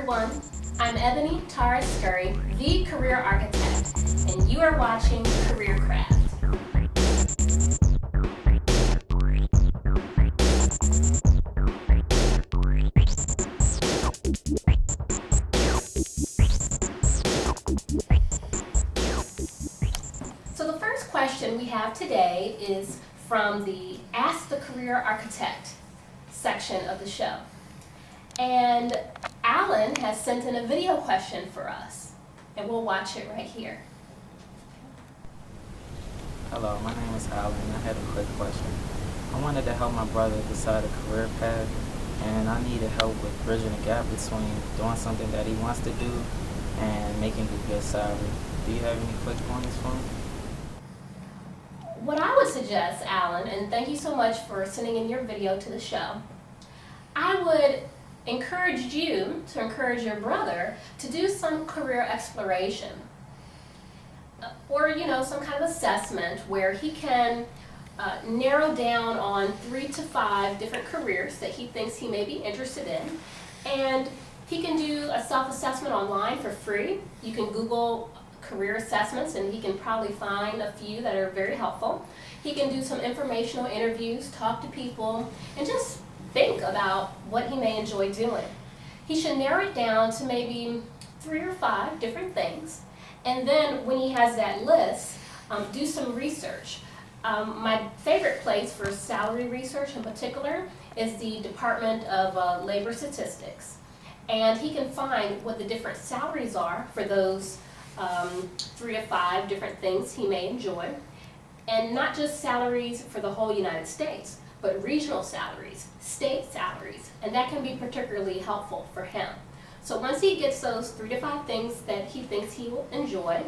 everyone. I'm Ebony Scurry, the Career Architect, and you are watching Careercraft. So the first question we have today is from the Ask the Career Architect section of the show. And Alan has sent in a video question for us, and we'll watch it right here. Hello, my name is Alan, and I had a quick question. I wanted to help my brother decide a career path, and I needed help with bridging the gap between doing something that he wants to do and making a good salary. Do you have any quick pointers for me? What I would suggest, Alan, and thank you so much for sending in your video to the show, I would encourage you to encourage your brother to do some career exploration or some kind of assessment where he can narrow down on 3 to 5 different careers that he thinks he may be interested in, and he can do a self-assessment online for free. You can Google career assessments and he can probably find a few that are very helpful. He can do some informational interviews, talk to people, and just think about what he may enjoy doing. He should narrow it down to maybe 3 or 5 different things, and then when he has that list, do some research. My favorite place for salary research in particular is the Department of Labor Statistics, and he can find what the different salaries are for those 3 to 5 different things he may enjoy, and not just salaries for the whole United States, but regional salaries, state salaries, and that can be particularly helpful for him. So once he gets those 3 to 5 things that he thinks he will enjoy,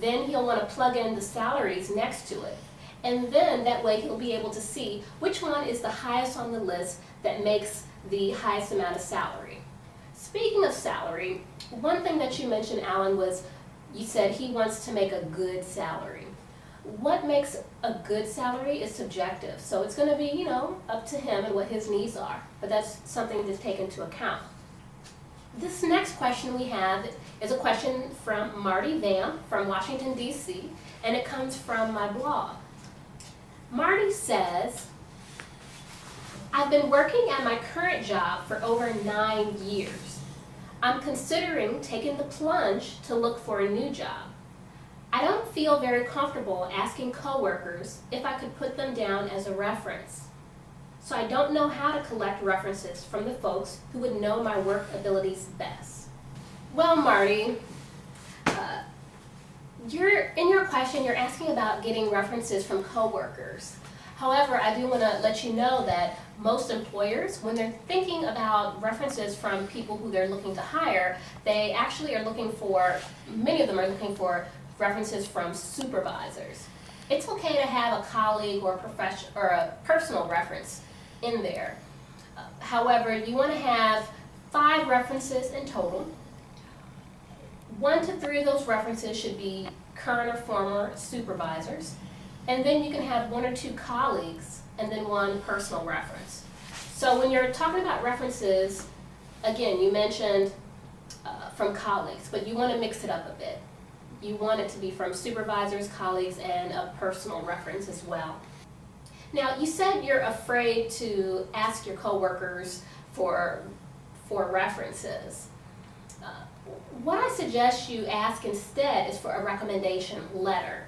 then he'll want to plug in the salaries next to it. And then that way he'll be able to see which one is the highest on the list that makes the highest amount of salary. Speaking of salary, one thing that you mentioned, Alan, was you said he wants to make a good salary. What makes a good salary is subjective, so it's going to be, up to him and what his needs are, but that's something to take into account. This next question we have is a question from Marty Vam from Washington, D.C., and it comes from my blog. Marty says, I've been working at my current job for over 9 years. I'm considering taking the plunge to look for a new job. I don't feel very comfortable asking coworkers if I could put them down as a reference. So I don't know how to collect references from the folks who would know my work abilities best. Well, Marty, in your question, you're asking about getting references from coworkers. However, I do want to let you know that most employers, when they're thinking about references from people who they're looking to hire, they actually are looking for, many of them are looking for references from supervisors. It's okay to have a colleague or a personal reference in there. However, you want to have 5 references in total. 1 to 3 of those references should be current or former supervisors, and then you can have 1 or 2 colleagues and then 1 personal reference. So when you're talking about references, again, you mentioned from colleagues, but you want to mix it up a bit. You want it to be from supervisors, colleagues, and a personal reference as well. Now, you said you're afraid to ask your coworkers for references. What I suggest you ask instead is for a recommendation letter.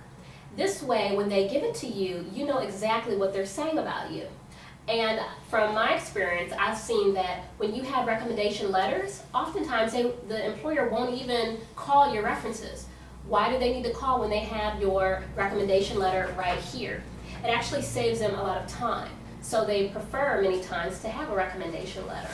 This way, when they give it to you, you know exactly what they're saying about you. And from my experience, I've seen that when you have recommendation letters, oftentimes the employer won't even call your references. Why do they need to call when they have your recommendation letter right here? It actually saves them a lot of time. So they prefer many times to have a recommendation letter.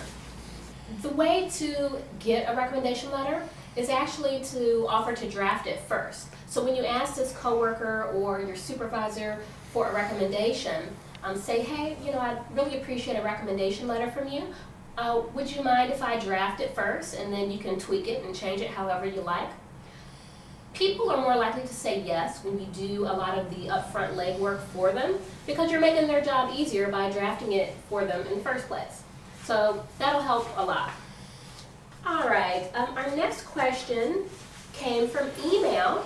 The way to get a recommendation letter is actually to offer to draft it first. So when you ask this coworker or your supervisor for a recommendation, say, hey, I'd really appreciate a recommendation letter from you. Would you mind if I draft it first, and then you can tweak it and change it however you like? People are more likely to say yes when you do a lot of the upfront legwork for them, because you're making their job easier by drafting it for them in the first place. So that'll help a lot. All right, next question came from email,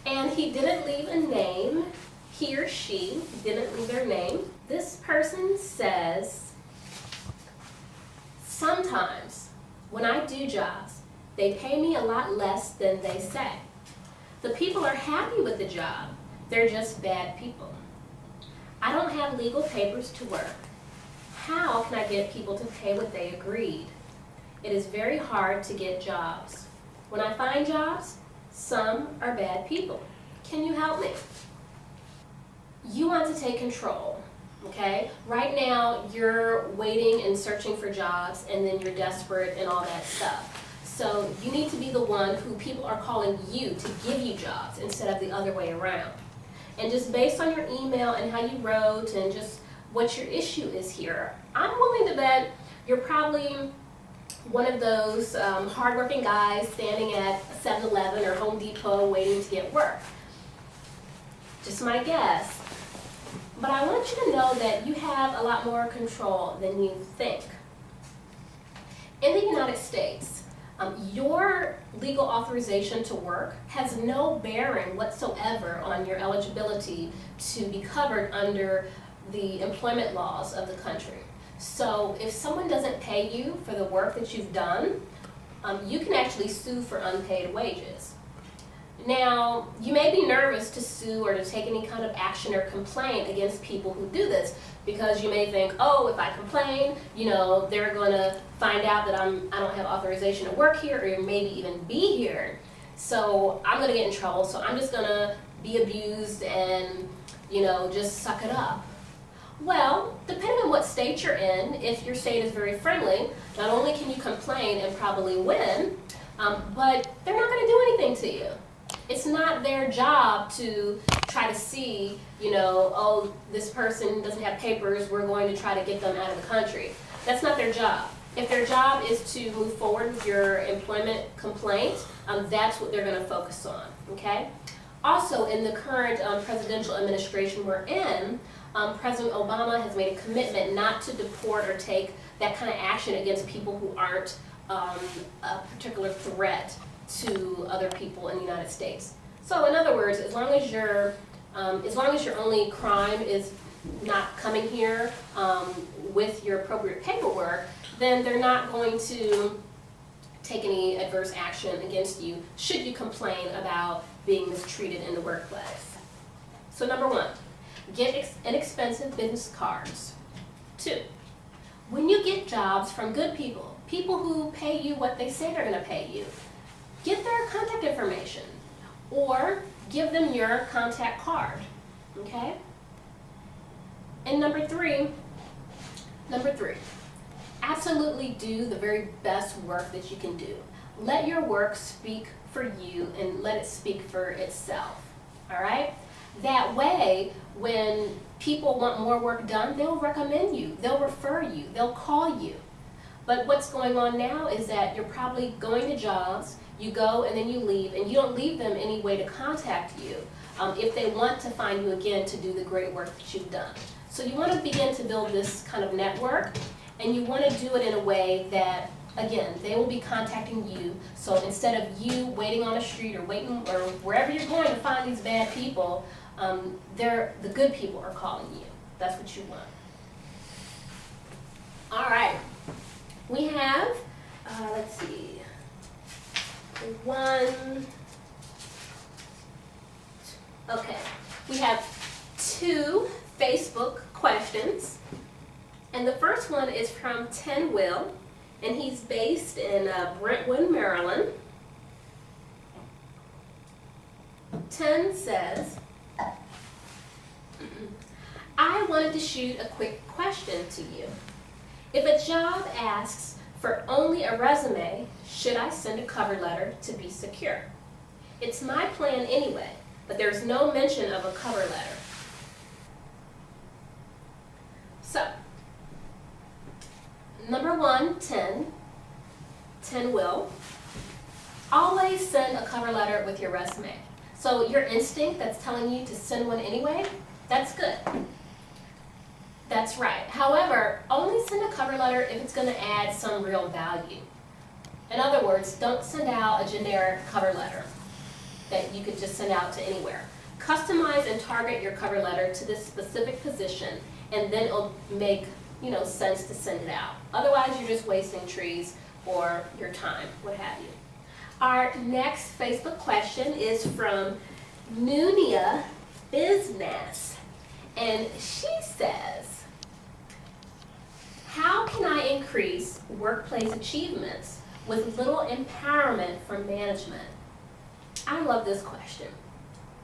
and he didn't leave a name. He or she didn't leave their name. This person says, sometimes when I do jobs, they pay me a lot less than they say. The people are happy with the job. They're just bad people. I don't have legal papers to work. How can I get people to pay what they agreed? It is very hard to get jobs. When I find jobs, some are bad people. Can you help me? You want to take control, okay? Right now, you're waiting and searching for jobs, and then you're desperate and all that stuff. So you need to be the one who people are calling you to give you jobs instead of the other way around. And just based on your email and how you wrote and just what your issue is here, I'm willing to bet you're probably one of those hardworking guys standing at 7-Eleven or Home Depot waiting to get work. Just my guess. But I want you to know that you have a lot more control than you think. In the United States, your legal authorization to work has no bearing whatsoever on your eligibility to be covered under the employment laws of the country. So if someone doesn't pay you for the work that you've done, you can actually sue for unpaid wages. Now, you may be nervous to sue or to take any kind of action or complaint against people who do this, because you may think, oh, if I complain, they're going to find out that I don't have authorization to work here or maybe even be here. So I'm going to get in trouble, so I'm just going to be abused and, just suck it up. Well, depending on what state you're in, if your state is very friendly, not only can you complain and probably win, but they're not going to do anything to you. It's not their job to try to see, oh, this person doesn't have papers, we're going to try to get them out of the country. That's not their job. If their job is to move forward with your employment complaint, that's what they're going to focus on, okay? Also, in the current presidential administration we're in, President Obama has made a commitment not to deport or take that kind of action against people who aren't a particular threat to other people in the United States. So in other words, as long as your only crime is not coming here with your appropriate paperwork, then they're not going to take any adverse action against you should you complain about being mistreated in the workplace. So number 1, get inexpensive business cards. 2, when you get jobs from good people, people who pay you what they say they're going to pay you, get their contact information or give them your contact card, okay? And number three, absolutely do the very best work that you can do. Let your work speak for you and let it speak for itself, all right? That way, when people want more work done, they'll recommend you, they'll refer you, they'll call you. But what's going on now is that you're probably going to jobs, you go and then you leave, and you don't leave them any way to contact you if they want to find you again to do the great work that you've done. So you want to begin to build this kind of network, and you want to do it in a way that, again, they will be contacting you. So instead of you waiting on a street or waiting or wherever you're going to find these bad people, the good people are calling you. That's what you want. All right. We have, let's see, we have 2 Facebook questions. And the first one is from Will, and he's based in Brentwood, Maryland. 10 says, I wanted to shoot a quick question to you. If a job asks for only a resume, should I send a cover letter to be secure? It's my plan anyway, but there's no mention of a cover letter. So, number 1, 10 will. Always send a cover letter with your resume. So your instinct that's telling you to send one anyway, that's good. That's right. However, only send a cover letter if it's going to add some real value. In other words, don't send out a generic cover letter that you could just send out to anywhere. Customize and target your cover letter to this specific position, and then it'll make sense to send it out. Otherwise, you're just wasting trees or your time, what have you. Our next Facebook question is from Nunia Business, and she says, how can I increase workplace achievements with little empowerment from management? I love this question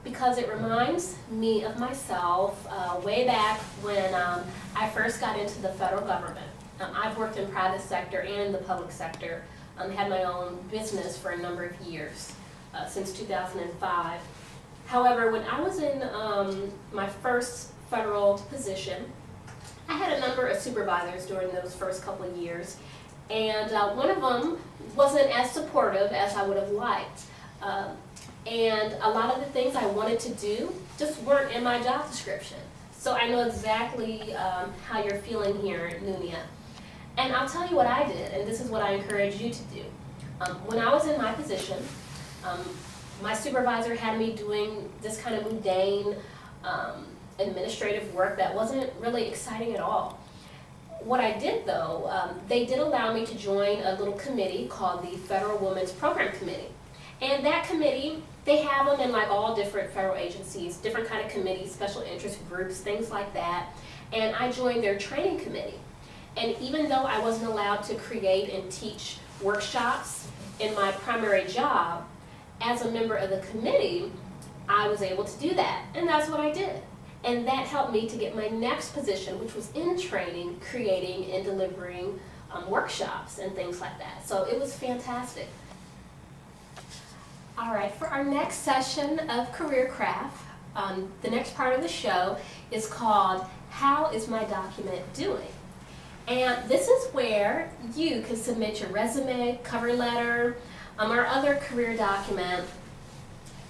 because it reminds me of myself way back when I first got into the federal government. I've worked in private sector and in the public sector. Had my own business for a number of years, since 2005. However, when I was in my first federal position, I had a number of supervisors during those first couple of years, and one of them wasn't as supportive as I would have liked. And a lot of the things I wanted to do just weren't in my job description. So I know exactly how you're feeling here, Nunia. And I'll tell you what I did, and this is what I encourage you to do. When I was in my position, my supervisor had me doing this kind of mundane administrative work that wasn't really exciting at all. What I did though, they did allow me to join a little committee called the Federal Women's Program Committee. And that committee, they have them in like all different federal agencies, different kind of committees, special interest groups, things like that. And I joined their training committee. And even though I wasn't allowed to create and teach workshops in my primary job, as a member of the committee, I was able to do that. And that's what I did. And that helped me to get my next position, which was in training, creating and delivering workshops and things like that. So it was fantastic. All right, for our next session of Careercraft, the next part of the show is called, How is my document doing? And this is where you can submit your resume, cover letter, or other career document,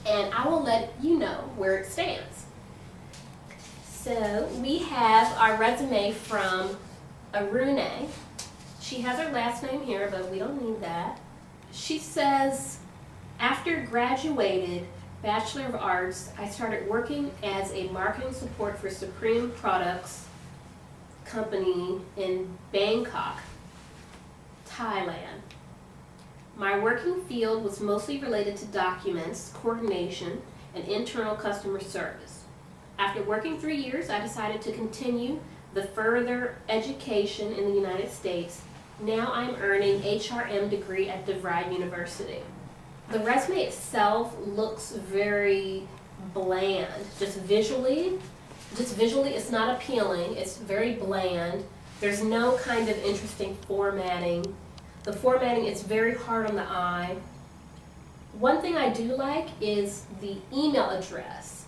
and I will let you know where it stands. So we have our resume from Arune. She has her last name here, but we don't need that. She says, after graduated Bachelor of Arts, I started working as a marketing support for Supreme Products company in Bangkok, Thailand. My working field was mostly related to documents, coordination, and internal customer service. After working 3 years, I decided to continue the further education in the United States. Now I'm earning HRM degree at DeVry University. The resume itself looks very bland, just visually it's not appealing, it's very bland. There's no kind of interesting formatting. The formatting is very hard on the eye. One thing I do like is the email address.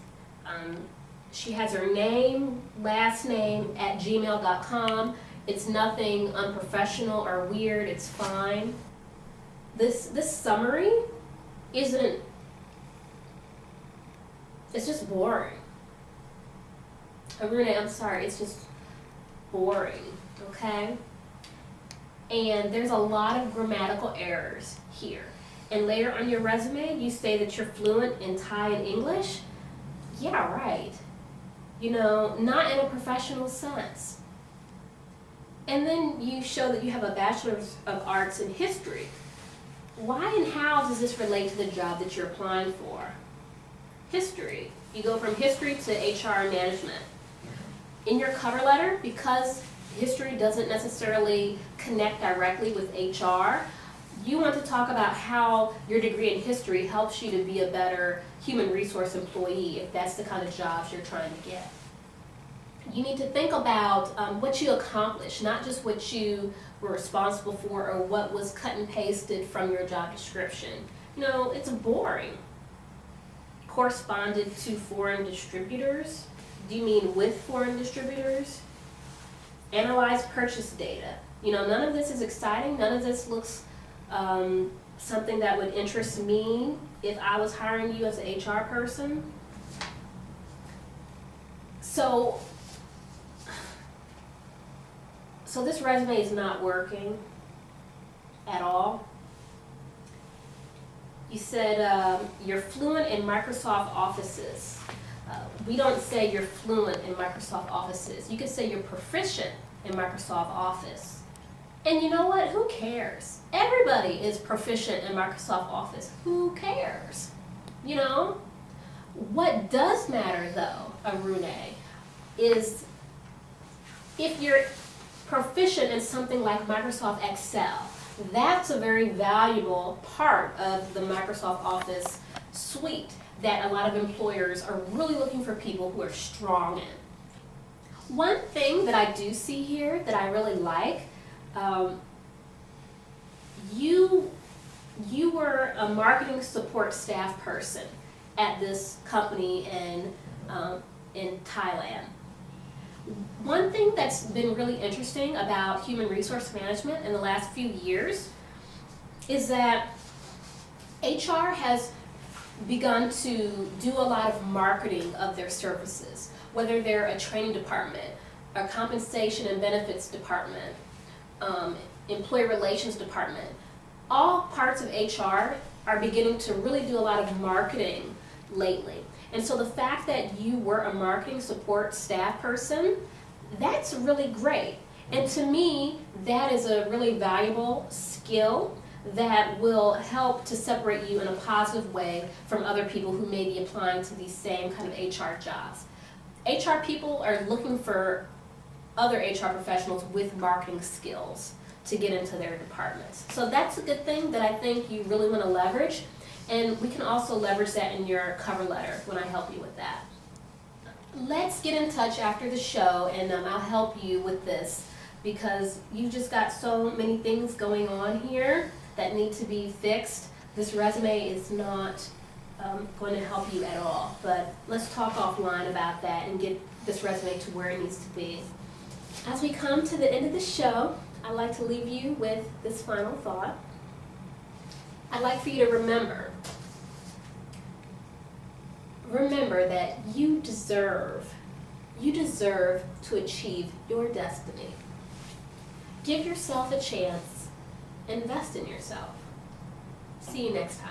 She has her name, last name @gmail.com. It's nothing unprofessional or weird, it's fine. This summary it's just boring. Aruna, I'm sorry, it's just boring, okay? And there's a lot of grammatical errors here. And later on your resume, you say that you're fluent in Thai and English. Yeah, right. Not in a professional sense. And then you show that you have a Bachelor of Arts in History. Why and how does this relate to the job that you're applying for? History. You go from history to HR management. In your cover letter, because history doesn't necessarily connect directly with HR, you want to talk about how your degree in history helps you to be a better human resource employee, if that's the kind of jobs you're trying to get. You need to think about what you accomplished, not just what you were responsible for or what was cut and pasted from your job description. It's boring. Corresponded to foreign distributors. Do you mean with foreign distributors? Analyze purchase data. None of this is exciting. None of this looks something that would interest me if I was hiring you as an HR person. So this resume is not working at all. You said you're fluent in Microsoft Offices. We don't say you're fluent in Microsoft Offices. You could say you're proficient in Microsoft Office. And you know what? Who cares? Everybody is proficient in Microsoft Office. Who cares? You know? What does matter though, Arune, is if you're proficient in something like Microsoft Excel, that's a very valuable part of the Microsoft Office suite that a lot of employers are really looking for people who are strong in. One thing that I do see here that I really like, you were a marketing support staff person at this company in Thailand. One thing that's been really interesting about human resource management in the last few years is that HR has begun to do a lot of marketing of their services, whether they're a training department, a compensation and benefits department, employee relations department. All parts of HR are beginning to really do a lot of marketing lately. And so the fact that you were a marketing support staff person, that's really great. And to me, that is a really valuable skill that will help to separate you in a positive way from other people who may be applying to these same kind of HR jobs. HR people are looking for other HR professionals with marketing skills to get into their departments. So that's a good thing that I think you really want to leverage. And we can also leverage that in your cover letter when I help you with that. Let's get in touch after the show and I'll help you with this because you've just got so many things going on here that need to be fixed. This resume is not going to help you at all, but let's talk offline about that and get this resume to where it needs to be. As we come to the end of the show, I'd like to leave you with this final thought. I'd like for you to remember that you deserve to achieve your destiny. Give yourself a chance. Invest in yourself. See you next time.